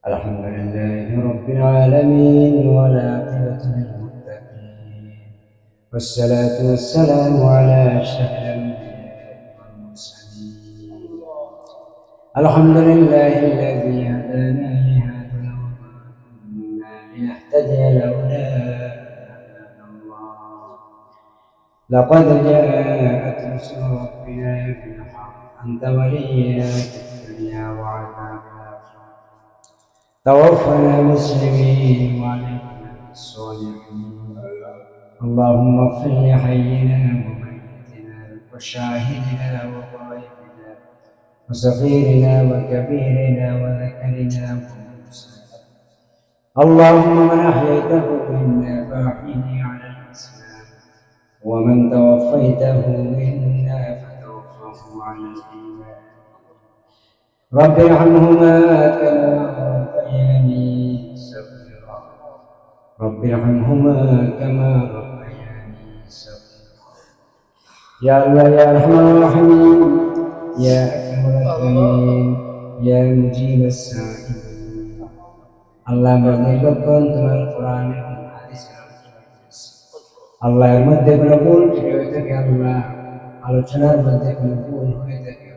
الحمد لله رب العالمين والعاقبة للمتقين والصلاة والسلام على أشرف الأنبياء والمرسلين. الحمد لله الذي هدانا لهذا وما كنا لنهتدي لولا أن هدانا الله. لقد جاءت رسل ربنا بالحق أنت ولينا في الدنيا وعذاب الآخرة. توفنا مسلمين وعلينا بالصالحين. اللهم اغفر لحينا وميتنا وشاهدنا وغائبنا وصغيرنا وكبيرنا وذكرنا وانثانا. اللهم من احييته منا فاحيه على الاسلام ومن توفيته منا فتوفه على الايمان. رب ارحمهما كما ربياني صغيرا. رب ارحمهما كما ربياني صغيرا. يا الله يا ارحم الراحمين يا اكرم الاكرمين يا مجيب السائلين. আল্লাহ দীর্ঘক্ষণ তোমার কোরআন এবং হাদিসের আলোচনা করেছি। আল্লাহ এর মধ্যে কোনো ভুল হয়ে থাকে, আল্লাহ আলোচনার মধ্যে কোনো ভুল হয়ে থাকে,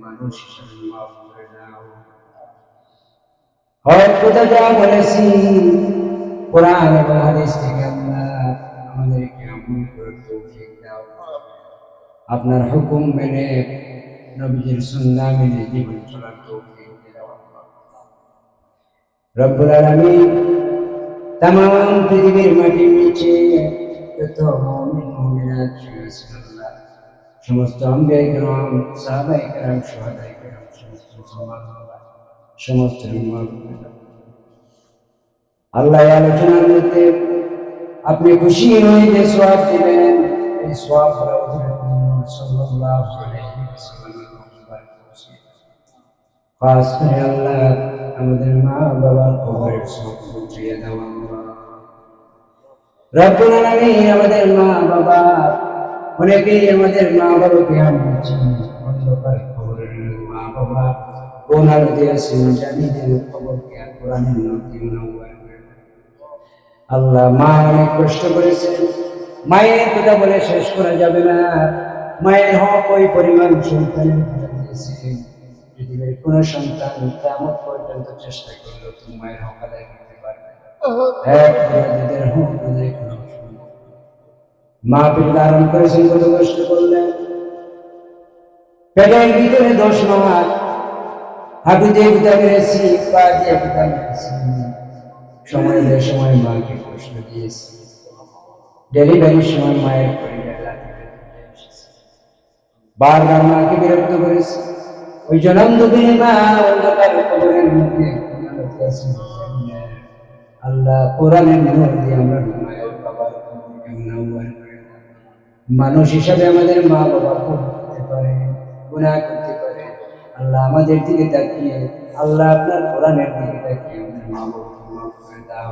মানুষ হিসেবে মাফ করে দাও। হয় কোথা যা বলেছি কোরআন এবং হাদিস থেকে আল্লাহ আমাদেরকে আমল করার তৌফিক দাও। আপনার হুকুম মেনে নবীজির সুন্নাহ মেনে জীবন চলার তৌফিক দাও। রব্বুল আলামিন तमाम পৃথিবীর মাটির নিচে যত মুমিন মুমিনাত আছেন আল্লাহ, সমস্ত আম্বিয়া কিরাম, সাহাবায়ে কিরাম, শুহাদায়ে কিরাম, সমস্ত মুসলমান সমস্ত মাফ করে দাও। আল্লাহ আলোচনার মধ্যে আপনি খুশি হয়ে যে সওয়াব দিবেন, এই সওয়াব সাল্লাল্লাহু আলাইহি ওয়াসাল্লাম খাস করে আল্লাহ আমাদের মা বাবার কবরের সওয়াব পৌঁছিয়ে দাও। রব্বুল আলামিন আমাদের মা বাবা, অনেকেই আমাদের মা বাবাকে হারিয়েছি, অন্ধকার কবরের মা বাবা কোন হালতে আছেন জানি না, কবরকে কোরআনের নূরে মুনাওয়ার করে দাও। আল্লাহ মা অনেক কষ্ট করেছে, মায়ের কথা বলে শেষ করা যাবে না। মায়ের হক ওই পরিমাণ সন্তানের দিয়েছে, পৃথিবীর কোন সন্তান কিয়ামত পর্যন্ত চেষ্টা করলেও তুমি মায়ের হক আদায় করতে পারবে না। মা পেটে ধারণ করেছেন, কত কষ্ট করলেন, পেটের ভিতরে 10 মাস হাঁটু দিয়ে পিতা মেরেছি, পা দিয়ে পিতা মেরেছি, সময় সময় মাকে কষ্ট দিয়েছি। ডেলিভারির সময় মায়ের পরিবার লাঠি এসেছে, বারবার মাকে বিরক্ত করেছি। ওই জনম দুদিনে মা অন্ধকার কবরের মধ্যে আল্লাহ কোরআনের নূর দিয়ে আমরা মায়ের বাবার কবরকে মুনাওয়ার করে দাও। মানুষ হিসাবে আমাদের মা বাবা ভুল করতে পারে, গুনাহ করতে পারে, আল্লাহ আমাদের দিকে তাকিয়ে, আল্লাহ আপনার কোরআনের দিকে তাকিয়ে আমাদের মা বাবাকে মাফ করে দাও।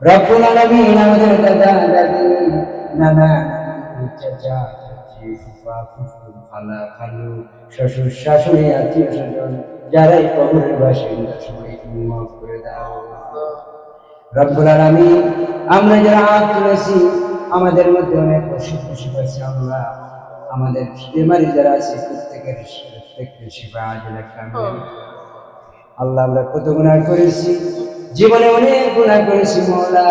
রব্বুল আলামিন আমাদের দাদা দাদি, নানা নানি, চাচা চাচি, ফুফা ফুফু, খালা খালু, শ্বশুর শাশুড়ি, আত্মীয় স্বজন যারাই কবরের বাসিন্দা সবাইকে মাফ করে দাও। রব্বুল আলামিন আমরা যারা হাত তুলেছি, আমাদের মধ্যে অনেক অসুখ বিসুখ আছে, আল্লাহ আমাদের বেমারি যারা আছে প্রত্যেকের শিফা আজল কামিল। আল্লাহ আমরা কত গুনাহ করেছি, জীবনে অনেক গুনাহ করেছি মওলা,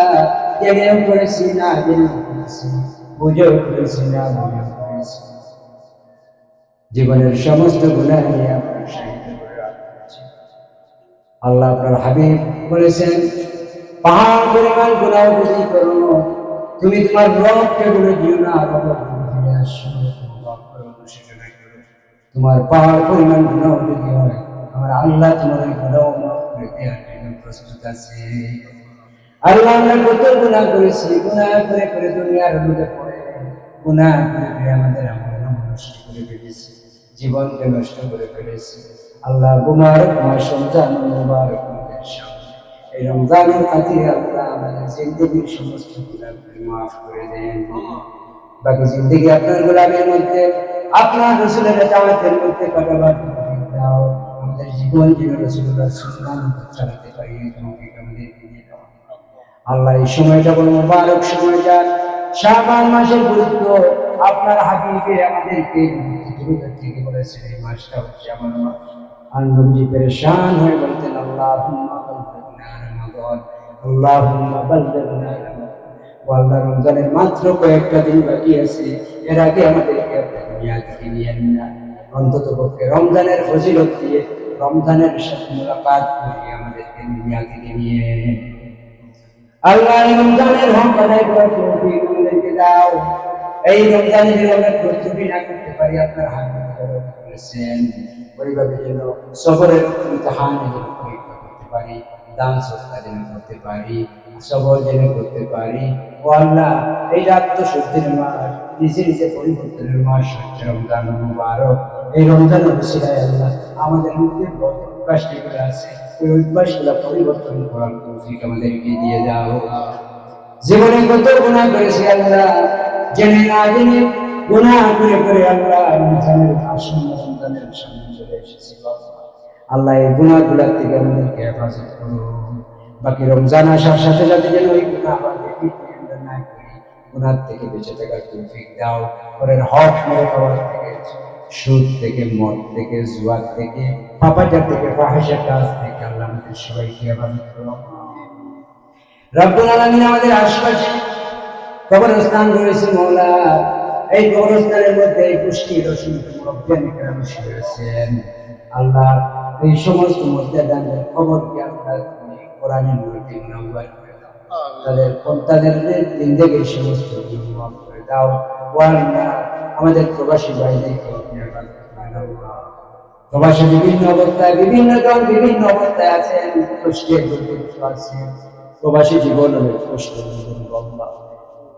জেনেও করেছি না জেনেও করেছি, বুঝেও করেছি না বুঝেও করেছি। জীবনের সমস্ত গুনাহ নিয়ে আপনার সামনে করে রাখছি। আল্লাহ আপনার হাবিব বলেছেন, পাহাড় পরিমাণ গুনাহ যদি করো, তুমি তোমার রবকে বলে দিও না, রব ফিরে আসো, তওবা করো, অনুশোচনা করো। তোমার পাহাড় পরিমাণ গুনাহ যদি হয়, আমার আল্লাহ তোমার ওই গুনাহ মাফ করে দেওয়ার জন্য প্রস্তুত আছে। আল্লাহ আমরা কত গুনাহ করেছি, গুনাহ করে করে দুনিয়ার মধ্যে পড়ে, গুনাহ করে করে আমাদের আমল নষ্ট করে ফেলেছি, জীবনকে নষ্ট করে ফেলেছি। আল্লাহ মুবারক মাস রমজান মুবারক মাসের সামনে এই রমজানের খাতিরে আল্লাহ আমাদের জিন্দেগির সমস্ত গুনাহকে মাফ করে দেন। বাকি জিন্দেগি আপনার গোলামের মধ্যে, আপনার রাসূলের জামাতের মধ্যে কাটাবার তৌফিক দাও। আমাদের জীবন যেন রাসূলুল্লাহ সুন্নাহ চালাতে পারি এই তৌফিক আমাদেরকে দিয়ে দাও। আল্লাহ এই সময়টা বড় মুবারক সময় যান, শাবান মাসের গুরুত্ব আপনার হাবিবে আমাদেরকে গুরুত্ব থেকে বলেছেন এই মাসটা হচ্ছে আমার মাস। আর নবী পেরেশান হয়ে বলতেন আল্লাহুম্মা বাল্লিগনা রমাদান, আল্লাহুম্মা বাল্লিগনা রমাদান। ও আল্লাহ, রমজানের মাত্র কয়েকটা দিন বাকি আছে, এর আগে আমাদেরকে আপনি দুনিয়া থেকে নিয়ে না, অন্তত পক্ষে রমজানের ফজিলত দিয়ে রমজানের সাথে মুলাকাত করে আমাদেরকে দুনিয়া থেকে নিয়ে আল্লাহ এই রমজানের হক আদায় করার তৌফিক আমাদেরকে দাও। এই রমজানে যেন আমরা ত্রুটি না করতে পারি, আপনার হাত ধরে করেছেন ওইভাবে যেন সবরের ইমতিহানে যেন পরীক্ষা করতে পারি, দান সৎকার যেন করতে পারি, সবর যেন করতে পারি। ও আল্লাহ, এই আত্মশুদ্ধির মাস, নিজে নিজে পরিবর্তনের মাস হচ্ছে রমজান মুবারক। এই রমজানের উসিলায় আল্লাহ আমাদের মধ্যে বদ অভ্যাস যেগুলো আছে ওই অভ্যাসগুলো পরিবর্তন করার তৌফিক আমাদেরকে দিয়ে দাও। জীবনে কত গুনাহ করেছি আল্লাহ, জেনে না জেনে গুনাহ করে করে আল্লাহ রমজানের রমজানের সামনে চলে এসেছি। আল্লাহ এই গুনাহগুলোর থেকে আমাদেরকে হেফাজত করো। বাকি রমজান আসার সাথে সাথে যেন ওই গুনাহ আমরা না করি, গুনাহ থেকে বেঁচে থাকার তৌফিক দাও। পরের হক মেরে খাওয়ার থেকে, সুদ থেকে, মদ থেকে, জুয়া থেকে, পাপাচার থেকে, ফাহিশার কাজ থেকে আল্লাহ আমাদের সবাইকে হেফাজত করো। রব্বুল আলামিন আমাদের আশপাশে কবরস্থান রয়েছে মওলা, এই কবরস্থানের মধ্যে এই পুষ্টির অসংখ্য মুরব্বিয়ান কেরাম রয়েছেন আল্লাহ। এই সমস্ত মুরব্বিয়ানদের কবরকে আল্লাহ তুমি কোরআনের নূরে মুনাওয়ার করে দাও, তাদের জিন্দেগির সমস্ত গুনাহ মাফ করে দাও। ও আল্লাহ, আমাদের প্রবাসী ভাইদেরকে আপনি হেফাজত করে দাও। প্রবাসী বিভিন্ন অবস্থায়, বিভিন্ন জন বিভিন্ন অবস্থায় আছেন, কষ্টের দুর্ভিক্ষ আছে, প্রবাসী জীবন অনেক কষ্ট লম্বা।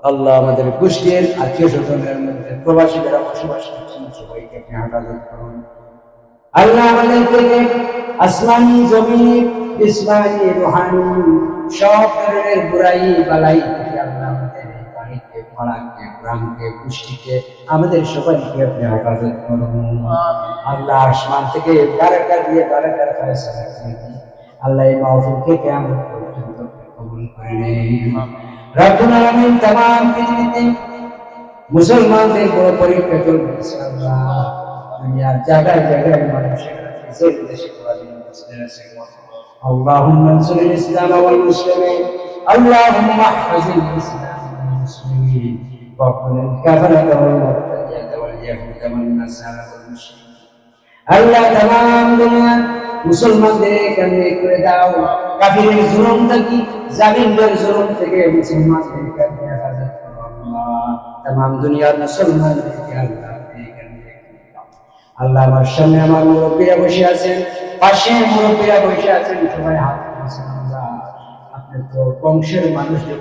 আল্লাহ, আমাদের কুষ্টির আত্মীয় স্বজনের মধ্যে প্রবাসী যারা বসবাস করছেন সবাইকে আপনি হেফাজত করুন। আল্লাহ, আমাদের থেকে আসমানি, জমিনি, ইসমানি, রুহানি সব ধরনের বুরাই বালাই থেকে আল্লাহ আমাদের এই বাড়িকে, পাড়াকে, গ্রামকে, কুষ্টিকে, আমাদের সবাইকে আপনি হেফাজত করুন। আল্লাহ, আসমান থেকে বারাকা দিয়ে বারাকার ফয়সালা করে দিন। আল্লাহ, এই মাহফিলকে কিয়ামত পর্যন্ত কবুল করে নিন। রব্বুল আলামিন तमाम পৃথিবীতে মুসলমানদের বড় পরীক্ষা চলছে আল্লাহ। দুনিয়ার জায়গায় জায়গায় মানুষের দেশে দেশে কোরআন মুসলিম আছে। আল্লাহুম্মা আনসুরিল ইসলাম ওয়াল মুসলিমিন, আল্লাহুম্মা আহফাজিল ইসলাম ওয়াল মুসলিমিন ওয়াকুল কাফারাত ওয়াল মুবতাদিয়াত ওয়াল ইয়াহুদ ওয়ান নাসারা ওয়াল মুশরিকিন। আল্লাহ, तमाम দুনিয়া মুসলমানদের কেমনে করে দাও, কাফিরের জুলুম থেকে, জালিমদের জুলুম থেকে মুসলমানদেরকে আপনি হেফাজত করো আল্লাহ। तमाम দুনিয়ার মুসলমানদেরকে আল্লাহ আপনি কেমনে করে দাও। আল্লাহ, আমার সামনে আমার মুরব্বীরা বসে আছেন, পাশে মুরব্বীরা বসে আছেন, সবাই হাত তুলেছেন আল্লাহ। আপনি তো বংশের মানুষদের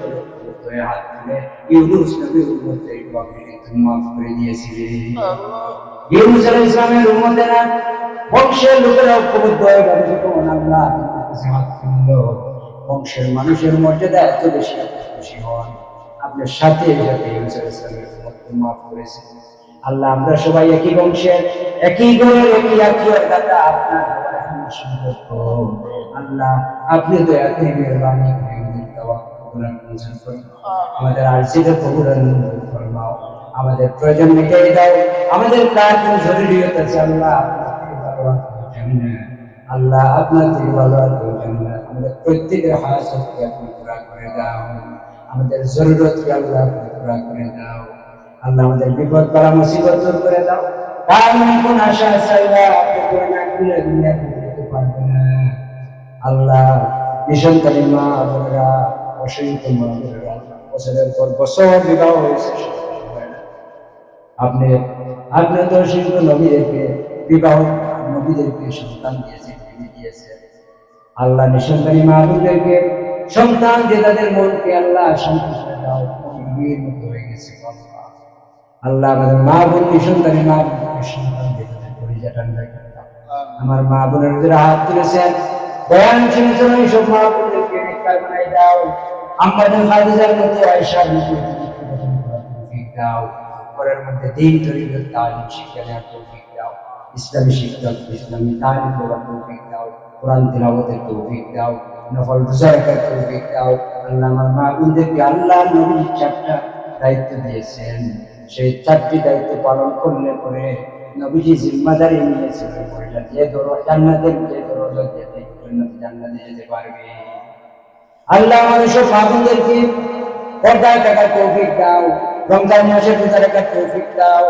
করে হাত তুলে ইউনুস নবীর উম্মতদেরকে আপনি তুমি মাফ করে দিয়েছিলেন। ইউনুস আলাইহিস সালামের উম্মতেরা বংশের লোকেরা ঐক্যবদ্ধ হয়ে গেল যখন আল্লাহ হাত তুলল, বংশের মানুষের মর্যাদা এত বেশি খুশি হন, আপনার সাথে সাথে ইউনুস আলাইহিস সালামের উম্মতকে মাফ করেছেন। আল্লাহ, আমরা সবাই একই বংশের, একই ঘরের, একই আত্মীয়র দাতা, আপনার সম্পর্ক। আল্লাহ, আপনি দয়া করে মেহেরবানি করে আমাদের দাওয়াত কবুল করুন, আমাদের আরজিকে কবুল ফরমাও, আমাদের প্রয়োজন মিটিয়ে দাও, আমাদের কাজ জরুরিয়ত আছে আল্লাহ, আল্লাহ আপনার থেকে ভালো আর কেউ জানে না। আমাদের প্রত্যেকের হাজতকে আপনি পুরা করে দাও, আমাদের জরুরতকে আল্লাহ আপনি পুরা করে দাও। আল্লাহ, আমাদের বিপদ বালা মুসিবত দূর করে দাও। কারণ কোন আশা আছে আল্লাহ আপনি করে না দিলে দুনিয়া করতে পারবে না। আল্লাহ, নিঃসন্তানী মা বোনেরা, অসংখ্য মা বোনেরা বছরের পর বছর বিবাহ হয়েছে, আপনি আপনি তো অসংখ্য নবীদেরকে বিবাহ, নবীদেরকে সন্তান দিয়েছেন, তিনি দিয়েছেন। আল্লাহ, নিঃসন্তানী মা বোনদেরকে সন্তান দিয়ে তাদের মনকে আল্লাহ শান্তি করে দাও, মনের মতো হয়ে গেছে আল্লাহ। আমাদের মা বোন, নিঃসন্তানী মা বোনকে সন্তান দিয়ে তাদের পরিচয় ঠান্ডা করে দাও। আমার মা বোনের যারা হাত তুলেছেন, বয়ান শুনেছেন, ওই সব মা বোনদেরকে নেককার বানাই দাও। আমাদের খাদিজার মতো, আয়েশার মতো তৌফিক দাও। পরের মধ্যে দিন তরিকত তালিম শিক্ষা নেওয়ার তৌফিক দাও। ইসলামী শিক্ষা, ইসলামী তালিম দেওয়ার তৌফিক দাও, কোরআন তিলাওয়াতের তৌফিক দাও, নফল রোজা রাখার তৌফিক দাও। আল্লাহ আমার মা বোনদেরকে আল্লাহ নবী 4টা দায়িত্ব দিয়েছেন, সেই 4টি দায়িত্ব পালন করলে পরে নবীজি জিম্মাদারি নিয়েছেন, মহিলা যে জান্নাতের যে দরজা দিয়ে জান্নাতে যেতে পারবে। আল্লাহ আমাদের সব মা বোনদেরকে পর্দায় থাকার তৌফিক দাও, রমজান মাসে রোজা রাখার তৌফিক দাও।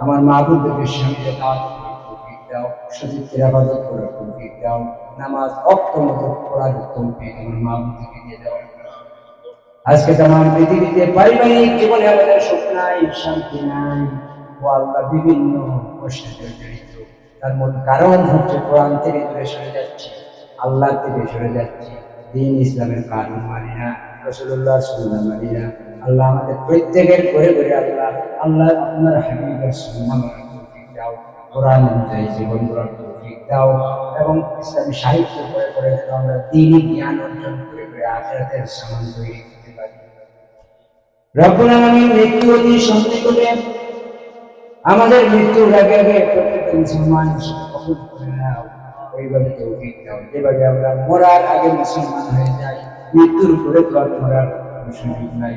আমার মা বোনদেরকে স্বামীকে দাওয়াত করার তৌফিক দাও, সতীর্থের হেফাজত করার তৌফিক দাও, নামাজ ওয়াক্ত মতো পড়ার তৌফিক আমার মা বোনদেরকে দিয়ে দাও। আজকে তামাম পৃথিবীতে পারিবারিক জীবনে আমাদের সুখ নাই, শান্তি নাই। ও আল্লাহ, বিভিন্ন কষ্টে জড়িত। তার মূল কারণ হচ্ছে কোরআন থেকে দূরে সরে যাচ্ছি, আল্লাহ থেকে সরে যাচ্ছি, দ্বীন ইসলামের কানুন মানি না, রাসূলুল্লাহর সুন্নাহ মানি না। আল্লাহ আমাদের প্রত্যেকের ঘরে ঘরে আল্লাহ আল্লাহ আপনার হাবিবের সুন্নাহ মানার তৌফিক দাও, কোরআন অনুযায়ী জীবন গড়ার তৌফিক দাও, এবং ইসলামী সাহিত্য পড়ে পড়ে আমরা দ্বীনি জ্ঞান অর্জন করে করে আখিরাতের সামান তৈরি করতে পারি। রব্বুল আলামিন মৃত্যু অতি সন্নিকটে, আমাদের মৃত্যুর আগে আগে প্রত্যেকটা মুসলমান কবুল করে নাও, ওইভাবে তৌফিক দাও যেভাবে আমরা মরার আগে মুসলমান হয়ে যাই। মৃত্যুর পরে তো আর মরার কোনো সুযোগ নাই,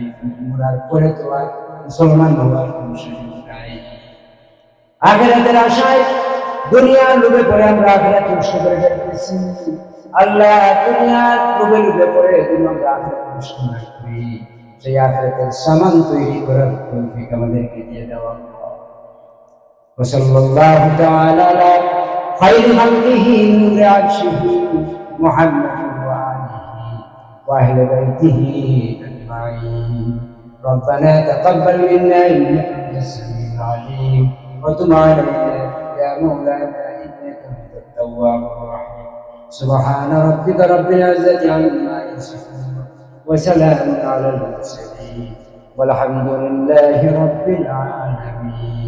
মরার পরে তো আর মুসলমান হওয়ার কোনো সুযোগ নাই। আখিরাতের আশায় দুনিয়ার লোভে পড়ে আমরা আখিরাত নষ্ট করে ফেলতেছি। আল্লাহ, দুনিয়ার লোভে লোভে পড়ে যদি আমরা আখিরাত নষ্ট না করি, সেই আখিরাতের সামান তৈরি করার তৌফিক আমাদেরকে দিয়ে দেওয়া। ওয়াসাল্লাল্লাহু তাআলা আলা খায়রি খালকিহি নূরে আরশিহি মুহাম্মাদিন ওয়া আলিহি ওয়া আহলি বাইতিহি আজমাইন। ربنا تقبل منا إنك أنت السميع العليم وتب علينا يا مولانا إنك أنت التواب الرحيم. سبحان ربك رب العزة عما يصفون وسلام على المرسلين والحمد لله رب العالمين.